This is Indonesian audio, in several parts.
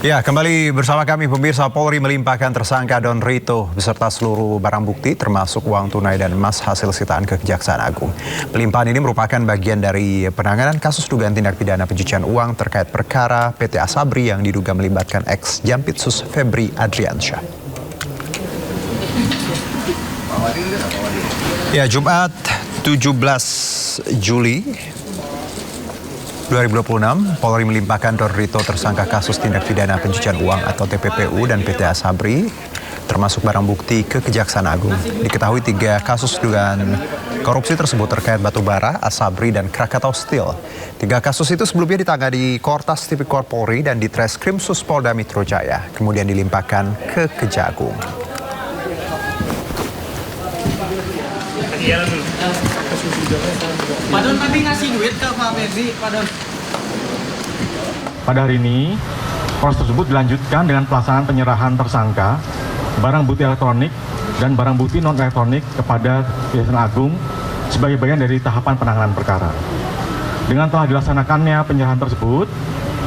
Ya, kembali bersama kami pemirsa. Polri melimpahkan tersangka Don Rito beserta seluruh barang bukti termasuk uang tunai dan emas hasil sitaan ke Kejaksaan Agung. Pelimpahan ini merupakan bagian dari penanganan kasus dugaan tindak pidana pencucian uang terkait perkara PT Asabri yang diduga melibatkan ex-Jampitsus Febri Adriansyah. Ya, Jumat 17 Juli 2026, Polri melimpahkan Don Rito tersangka kasus tindak pidana pencucian uang atau TPPU dan PT Asabri, termasuk barang bukti ke Kejaksaan Agung. Diketahui 3 kasus dugaan korupsi tersebut terkait batubara, Asabri, dan Krakatau Steel. 3 kasus itu sebelumnya ditangani di Kortas Tipikor Polri dan di Treskrimsus Polda Metro Jaya, kemudian dilimpahkan ke Kejagung. Padahal tadi ngasih duit ke Pak Febri, padahal. Pada hari ini, proses tersebut dilanjutkan dengan pelaksanaan penyerahan tersangka, barang bukti elektronik, dan barang bukti non-elektronik kepada Kejaksaan Agung sebagai bagian dari tahapan penanganan perkara. Dengan telah dilaksanakannya penyerahan tersebut,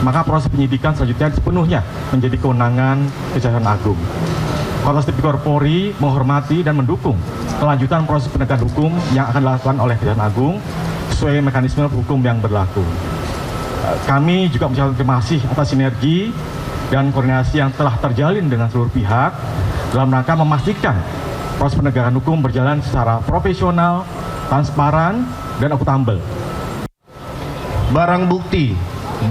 maka proses penyidikan selanjutnya sepenuhnya menjadi kewenangan Kejaksaan Agung. Kortas Tipikor Polri menghormati dan mendukung kelanjutan proses penegakan hukum yang akan dilakukan oleh Kejaksaan Agung sesuai mekanisme hukum yang berlaku. Kami juga mengucapkan terima kasih atas sinergi dan koordinasi yang telah terjalin dengan seluruh pihak dalam rangka memastikan proses penegakan hukum berjalan secara profesional, transparan, dan akuntabel. Barang bukti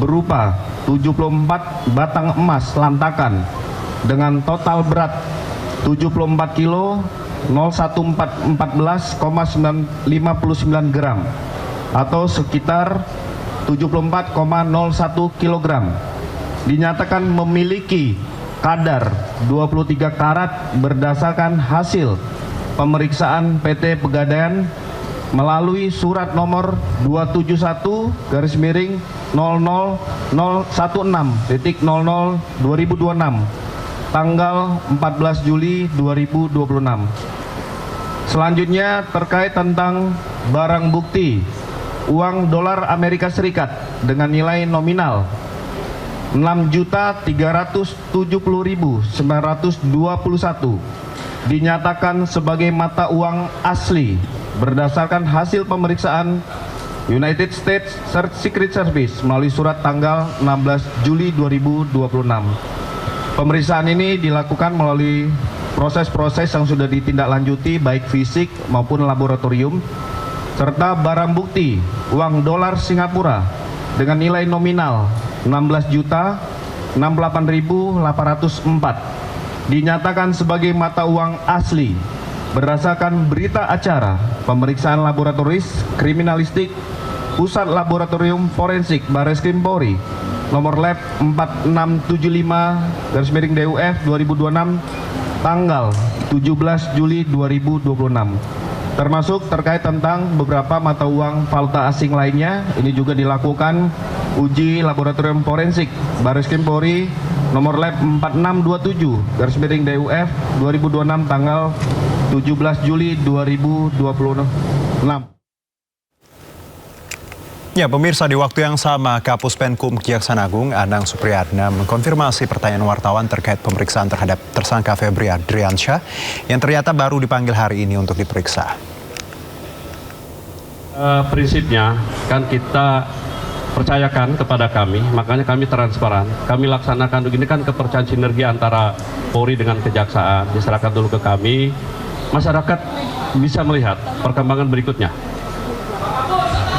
berupa 74 batang emas lantakan dengan total berat 74 kilo 01414,59 gram atau sekitar 74,01 kilogram dinyatakan memiliki kadar 23 karat berdasarkan hasil pemeriksaan PT Pegadaian melalui surat nomor 271-00-00016.00/2026 tanggal 14 Juli 2026. Selanjutnya terkait tentang barang bukti uang dolar Amerika Serikat dengan nilai nominal 6.370.921 dinyatakan sebagai mata uang asli berdasarkan hasil pemeriksaan United States Secret Service melalui surat tanggal 16 Juli 2026. Pemeriksaan ini dilakukan melalui proses-proses yang sudah ditindaklanjuti baik fisik maupun laboratorium, serta barang bukti uang dolar Singapura dengan nilai nominal 16.068.804 dinyatakan sebagai mata uang asli berdasarkan berita acara pemeriksaan laboratoris kriminalistik Pusat Laboratorium Forensik Barreskrim Polri nomor lab 4675/DUF 2026 tanggal 17 Juli 2026, termasuk terkait tentang beberapa mata uang valuta asing lainnya. Ini juga dilakukan uji laboratorium forensik Barreskrim Polri nomor lab 4627/DUF 2026 tanggal 17 Juli 2026. Ya, pemirsa, di waktu yang sama, Kapus Penkum Kejaksaan Agung Anang Supriyatna mengkonfirmasi pertanyaan wartawan terkait pemeriksaan terhadap tersangka Febri Adriansyah yang ternyata baru dipanggil hari ini untuk diperiksa. Prinsipnya kan kita percayakan kepada kami, makanya kami transparan. Kami laksanakan begini kan kepercayaan sinergi antara Polri dengan Kejaksaan. Diserahkan dulu ke kami, masyarakat bisa melihat perkembangan berikutnya.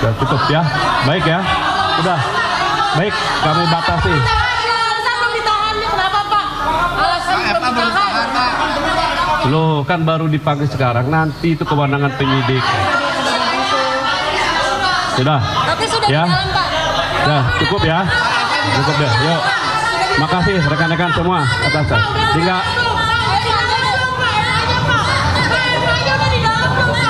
Sudah cukup ya, baik ya, udah, baik kami batasi. Loh, kan baru dipanggil sekarang, nanti itu kewenangan penyidik. Sudah, ya, ya cukup ya, cukup deh, yuk. Makasih rekan-rekan semua atas hingga.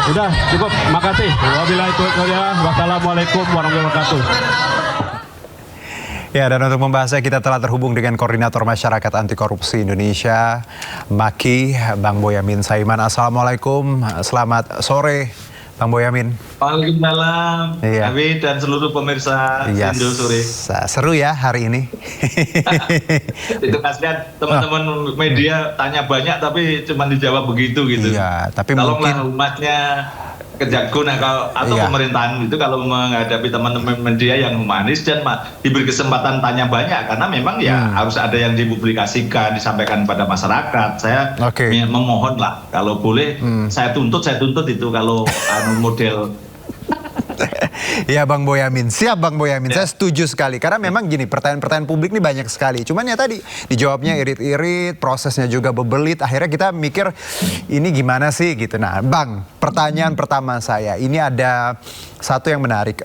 Udah cukup, makasih. Wabillahi taufiq, wassalamualaikum warahmatullahi wabarakatuh. Ya, dan untuk membahasnya kita telah terhubung dengan Koordinator Masyarakat Anti Korupsi Indonesia, MAKI, Bang Boyamin Saiman. Assalamualaikum, selamat sore Bang Boyamin. Waalaikumsalam, Iya. Abi dan seluruh pemirsa Iya, Indo sore. seru ya hari ini. Itu kasihan teman-teman media tanya banyak tapi cuma dijawab begitu gitu. Iya, tapi Tolonglah mungkin umatnya kejagung atau Iya. pemerintahan itu kalau menghadapi teman-teman media yang humanis dan diberi kesempatan tanya banyak karena memang ya harus ada yang dipublikasikan, disampaikan pada masyarakat. Saya Oke. memohon lah kalau boleh saya tuntut itu kalau model. Ya Bang Boyamin, siap Bang Boyamin, saya setuju sekali. Karena memang gini, pertanyaan-pertanyaan publik ini banyak sekali. Cuman ya tadi, dijawabnya irit-irit, prosesnya juga bebelit. Akhirnya kita mikir, ini gimana sih gitu. Nah Bang, pertanyaan pertama saya, ini ada satu yang menarik.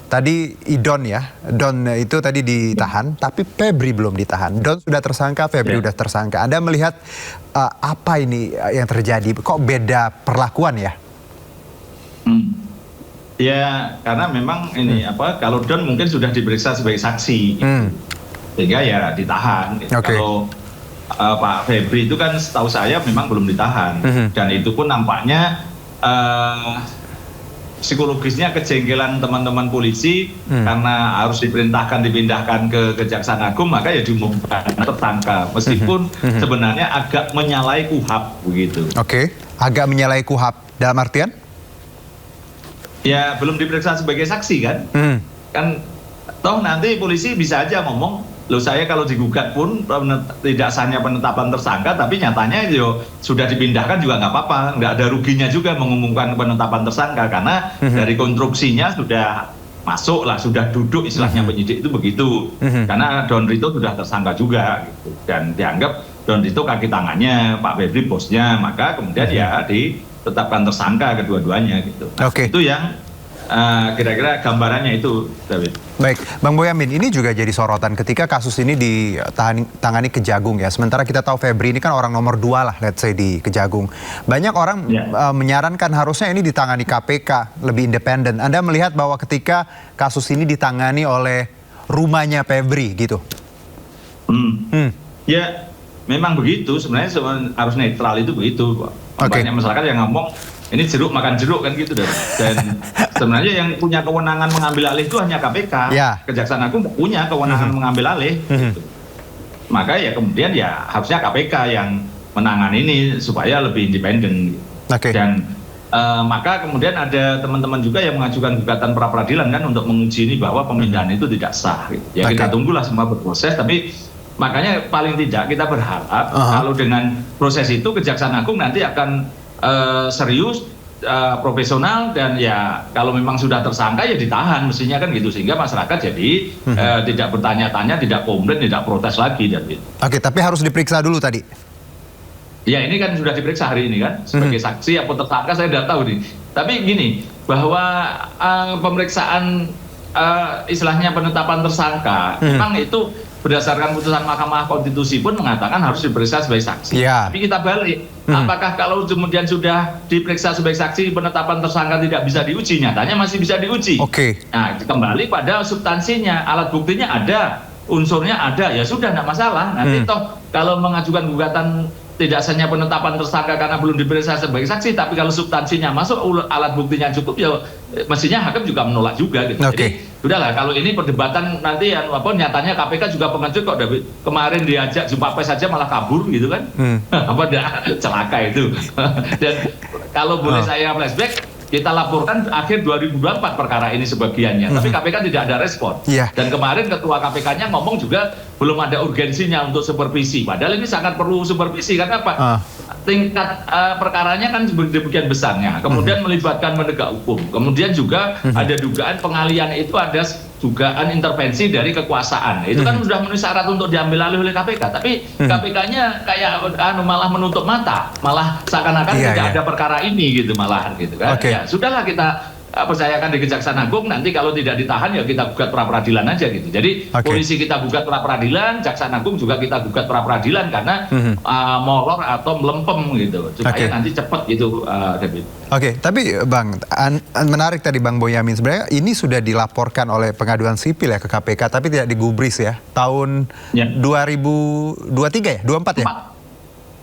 Tadi Idon ya, Don itu tadi ditahan, tapi Febri belum ditahan. Don sudah tersangka, Febri sudah tersangka. Anda melihat apa ini yang terjadi? Kok beda perlakuan ya? Ya, karena memang ini kalau Don mungkin sudah diperiksa sebagai saksi, gitu. Sehingga ya ditahan. Oke. Kalau Pak Febri itu kan setahu saya memang belum ditahan, dan itu pun nampaknya psikologisnya kejengkelan teman-teman polisi karena harus dipindahkan ke Kejaksaan Agung, maka ya diumumkan tersangka meskipun sebenarnya agak menyalahi KUHAP begitu. Oke, agak menyalahi KUHAP dalam artian? Ya belum diperiksa sebagai saksi kan? Kan toh nanti polisi bisa aja ngomong, loh saya kalau digugat pun tidak sahnya penetapan tersangka, tapi nyatanya yo sudah dipindahkan juga nggak apa-apa, nggak ada ruginya juga mengumumkan penetapan tersangka karena dari konstruksinya sudah masuk lah, sudah duduk istilahnya penyidik itu begitu. Karena Don Rito sudah tersangka juga gitu, dan dianggap Don Rito kaki tangannya, Pak Febri bosnya, maka kemudian ya ditetapkan tersangka kedua-duanya gitu. Nah, Oke. itu yang kira-kira gambarannya itu, David. Baik, Bang Boyamin, ini juga jadi sorotan ketika kasus ini ditangani Kejagung ya. Sementara kita tahu Febri ini kan orang nomor 2 lah, let's say di Kejagung. Banyak orang menyarankan harusnya ini ditangani KPK, lebih independen. Anda melihat bahwa ketika kasus ini ditangani oleh rumahnya Febri gitu? Ya, memang begitu. Sebenarnya harus netral itu begitu. Oke. Banyak masyarakat yang ngomong, ini jeruk makan jeruk kan gitu. Dan sebenarnya yang punya kewenangan mengambil alih itu hanya KPK. Ya. Kejaksaan Agung nggak punya kewenangan mengambil alih. Gitu. Maka ya kemudian ya harusnya KPK yang menangani ini supaya lebih independen. Oke. Dan maka kemudian ada teman-teman juga yang mengajukan gugatan pra peradilan kan untuk menguji ini bahwa pemindahan itu tidak sah. Gitu. Ya kita tunggulah semua berproses, tapi makanya paling tidak kita berharap kalau dengan proses itu Kejaksaan Agung nanti akan serius, profesional, dan ya kalau memang sudah tersangka ya ditahan mestinya kan gitu, sehingga masyarakat jadi tidak bertanya-tanya, tidak komplain, tidak protes lagi. Oke, tapi harus diperiksa dulu tadi. Ya ini kan sudah diperiksa hari ini kan sebagai saksi atau tersangka, saya tidak tahu nih. Tapi gini, bahwa pemeriksaan istilahnya penetapan tersangka memang itu berdasarkan putusan Mahkamah Konstitusi pun mengatakan harus diperiksa sebagai saksi. Ya. Tapi kita balik, apakah kalau kemudian sudah diperiksa sebagai saksi penetapan tersangka tidak bisa diuji? Nyatanya masih bisa diuji. Oke. Nah, kembali pada substansinya, alat buktinya ada, unsurnya ada, ya sudah, tidak masalah. Nanti toh kalau mengajukan gugatan tidak hanya penetapan tersangka karena belum diperiksa sebagai saksi, tapi kalau substansinya masuk, alat buktinya cukup, ya mestinya hakim juga menolak juga gitu. Jadi sudahlah, kalau ini perdebatan nanti nyatanya KPK juga pengecut kok, David. Kemarin diajak jumpa pers saja malah kabur gitu kan. Apa celaka itu. Dan kalau boleh saya flashback, kita laporkan akhir 2024 perkara ini sebagiannya, tapi KPK tidak ada respon. Dan kemarin ketua KPK-nya ngomong juga belum ada urgensinya untuk supervisi. Padahal ini sangat perlu supervisi, karena apa? Tingkat perkaranya kan demikian besarnya. Kemudian melibatkan penegak hukum. Kemudian juga ada dugaan pengalian itu, ada dugaan intervensi dari kekuasaan. Itu kan sudah memenuhi syarat untuk diambil alih oleh KPK. Tapi KPK-nya kayak malah menutup mata, malah seakan-akan tidak ada perkara ini gitu, malahan gitu kan. Ya sudahlah, kita percayakan di Kejaksaan Agung, nanti kalau tidak ditahan ya kita gugat pra peradilan aja gitu. Jadi polisi kita gugat pra peradilan, Kejaksaan Agung juga kita gugat pra peradilan karena molor atau melempem gitu, supaya nanti cepat gitu, David. Oke, tapi Bang, menarik tadi Bang Boyamin, sebenarnya ini sudah dilaporkan oleh pengaduan sipil ya ke KPK, tapi tidak digubris ya, tahun 2023 ya, 24 ya?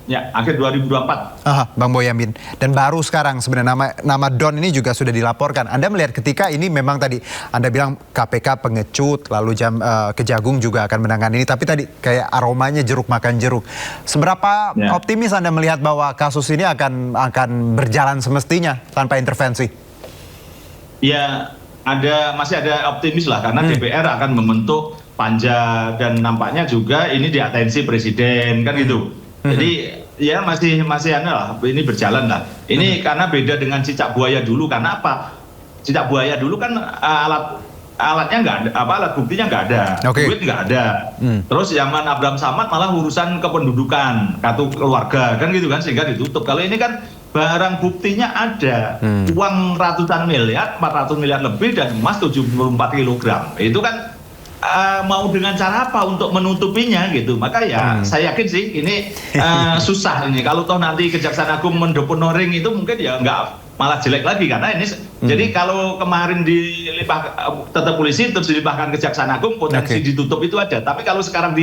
Ya, akhir 2024. Bang Boyamin. Dan baru sekarang sebenarnya nama Don ini juga sudah dilaporkan. Anda melihat ketika ini memang tadi Anda bilang KPK pengecut, lalu Kejagung juga akan menangani ini. Tapi tadi kayak aromanya jeruk makan jeruk. Seberapa optimis Anda melihat bahwa kasus ini akan berjalan semestinya tanpa intervensi? Ya, masih ada optimis lah karena DPR akan membentuk panja dan nampaknya juga ini diatensi presiden kan gitu. Jadi ya masih lah, ini berjalan lah. Ini karena beda dengan cicak buaya dulu. Karena apa? Cicak buaya dulu kan alatnya nggak ada, alat buktinya nggak ada, duit nggak ada. Terus zaman Abraham Samad malah urusan kependudukan, kartu keluarga kan gitu kan, sehingga ditutup. Kalau ini kan barang buktinya ada, uang ratusan miliar, 400 miliar lebih dan emas 74 kilogram. Itu kan mau dengan cara apa untuk menutupinya gitu. Maka ya saya yakin sih ini susah ini. Kalau toh nanti Kejaksaan Agung mendeponoring itu mungkin ya nggak, malah jelek lagi karena ini. Jadi kalau kemarin tetap polisi terus dilimpahkan Kejaksaan Agung, potensi ditutup itu ada. Tapi kalau sekarang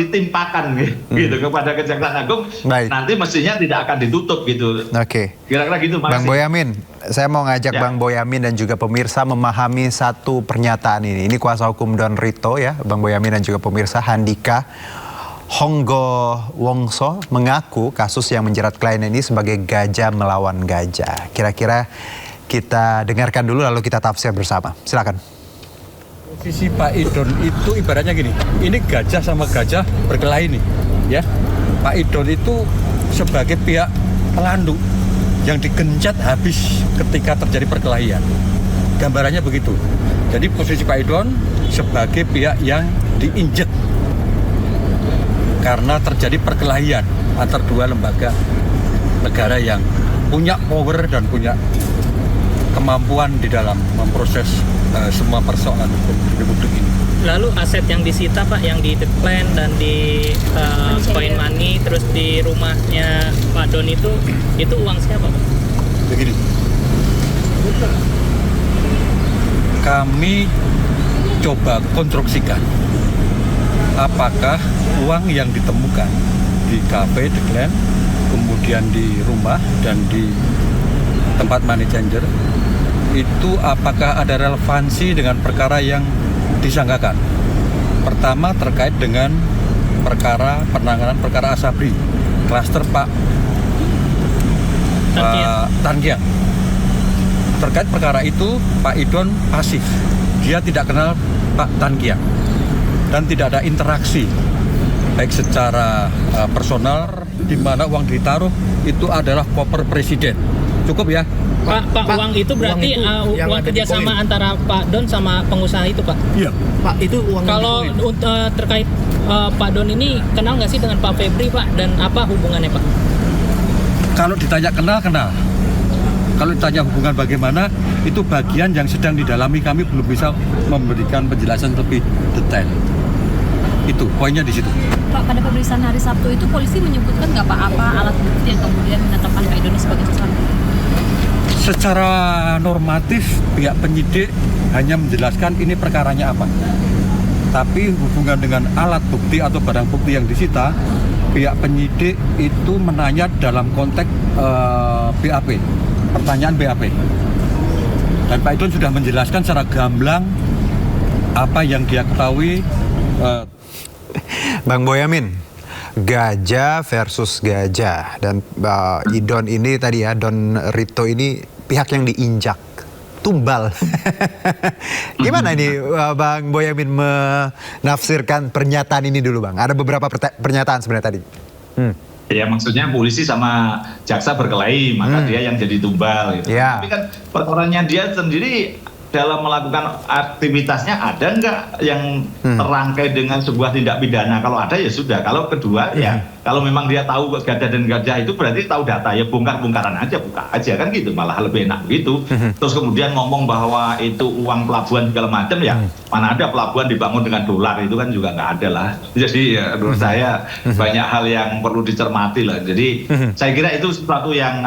ditimpakan gitu kepada Kejaksaan Agung, nanti mestinya tidak akan ditutup gitu. Kira-kira gitu. Bang Boyamin, saya mau ngajak Bang Boyamin dan juga pemirsa memahami satu pernyataan ini. Ini kuasa hukum Don Rito ya, Bang Boyamin dan juga pemirsa. Handika Honggo Wongso mengaku kasus yang menjerat klien ini sebagai gajah melawan gajah. Kira-kira kita dengarkan dulu lalu kita tafsir bersama. Silakan. Posisi Pak Idon itu ibaratnya gini, ini gajah sama gajah berkelahi nih, ya. Pak Idon itu sebagai pihak pelandu yang digencet habis ketika terjadi perkelahian. Gambarannya begitu. Jadi posisi Pak Idon sebagai pihak yang diinjek karena terjadi perkelahian antar dua lembaga negara yang punya power dan punya kemampuan di dalam memproses semua persoalan hukum di Republik ini. Lalu aset yang disita Pak, yang di decline dan di coin money, terus di rumahnya Pak Don itu uang siapa Pak? Begini, kami coba konstruksikan apakah uang yang ditemukan di cafe decline, kemudian di rumah dan di tempat money changer itu apakah ada relevansi dengan perkara yang disangkakan. Pertama terkait dengan penanganan perkara Asabri, klaster Pak Tangiang. Terkait perkara itu Pak Idon pasif, dia tidak kenal Pak Tangiang dan tidak ada interaksi baik secara personal, di mana uang ditaruh itu adalah koper presiden. Cukup ya. Pak, uang itu berarti uang kerjasama antara Pak Don sama pengusaha itu Pak? Iya. Pak, itu uang. Kalau terkait Pak Don ini kenal nggak sih dengan Pak Febri Pak, dan apa hubungannya Pak? Kalau ditanya kenal. Kalau ditanya hubungan bagaimana, itu bagian yang sedang didalami, kami belum bisa memberikan penjelasan lebih detail. Itu poinnya di situ. Pak, pada pemeriksaan hari Sabtu itu polisi menyebutkan nggak Pak apa alat bukti yang kemudian menetapkan Pak Idon sebagai tersangka? Secara normatif pihak penyidik hanya menjelaskan ini perkaranya apa. Tapi hubungan dengan alat bukti atau barang bukti yang disita, pihak penyidik itu menanya dalam konteks BAP, pertanyaan BAP. Dan Pak Idon sudah menjelaskan secara gamblang apa yang dia ketahui. Bang Boyamin, gajah versus gajah, dan Idon ini tadi ya, Don Rito ini pihak yang diinjak, tumbal. Gimana ini Bang Boyamin menafsirkan pernyataan ini dulu Bang? Ada beberapa pernyataan sebenarnya tadi. Ya maksudnya polisi sama jaksa berkelahi, maka dia yang jadi tumbal gitu. Tapi kan perkaranya dia sendiri dalam melakukan aktivitasnya ada nggak yang terangkai dengan sebuah tindak pidana? Kalau ada ya sudah. Kalau kedua ya kalau memang dia tahu gajah dan gajah itu berarti tahu data, ya bongkar-bongkaran aja, buka aja kan gitu, malah lebih enak begitu. Terus kemudian ngomong bahwa itu uang pelabuhan segala macam, ya mana ada pelabuhan dibangun dengan dolar, itu kan juga nggak ada lah. Jadi ya, menurut saya banyak hal yang perlu dicermati lah. Jadi saya kira itu sesuatu yang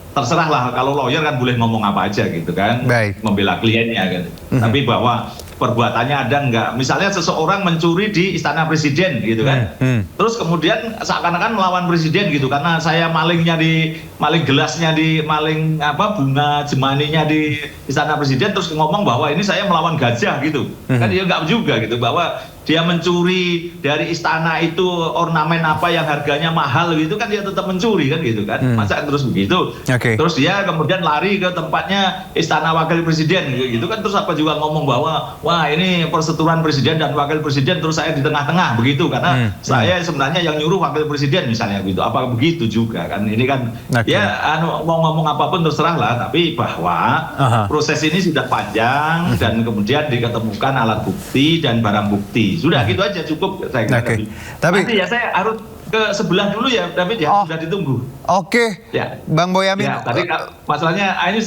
terserah lah, kalau lawyer kan boleh ngomong apa aja gitu kan, membela kliennya gitu. Tapi bahwa perbuatannya ada enggak. Misalnya seseorang mencuri di Istana Presiden gitu kan. Terus kemudian seakan-akan melawan presiden gitu karena saya maling gelasnya maling bunga jemaninya di Istana Presiden, terus ngomong bahwa ini saya melawan gajah gitu. Kan dia enggak juga gitu, bahwa dia mencuri dari istana itu ornamen apa yang harganya mahal gitu kan, dia tetap mencuri kan gitu kan. Masa terus begitu. Terus dia kemudian lari ke tempatnya Istana Wakil Presiden gitu kan, terus apa juga ngomong bahwa wah ini perseteruan presiden dan wakil presiden, terus saya di tengah-tengah begitu karena saya sebenarnya yang nyuruh wakil presiden misalnya gitu. Apa begitu juga kan, ini kan ya mau ngomong apapun terserah lah, tapi bahwa proses ini sudah panjang dan kemudian diketemukan alat bukti dan barang bukti. Sudah gitu aja cukup saya kira. Tapi nanti ya saya harus ke sebelah dulu ya, David ya, sudah ditunggu. Ya. Bang Boyamin. Ya, tadi masalahnya ini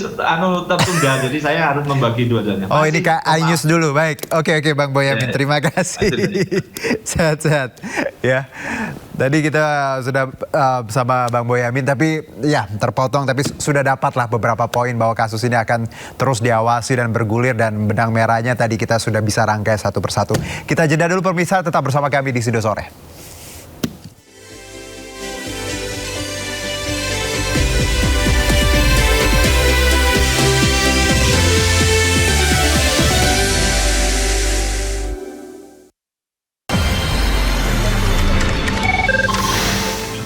tertunda, jadi saya harus membagi dua-duanya. Ini Kak Ainus dulu, baik. Oke, Bang Boyamin, terima kasih. Sehat-sehat. Ya, tadi kita sudah bersama Bang Boyamin, tapi ya terpotong, tapi sudah dapatlah beberapa poin bahwa kasus ini akan terus diawasi dan bergulir, dan benang merahnya tadi kita sudah bisa rangkai satu persatu. Kita jeda dulu pemirsa, tetap bersama kami di Studio Sore.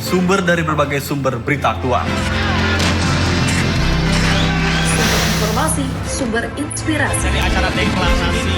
Sumber dari berbagai sumber berita aktual. Sumber informasi, sumber inspirasi. Dari acara deklarasi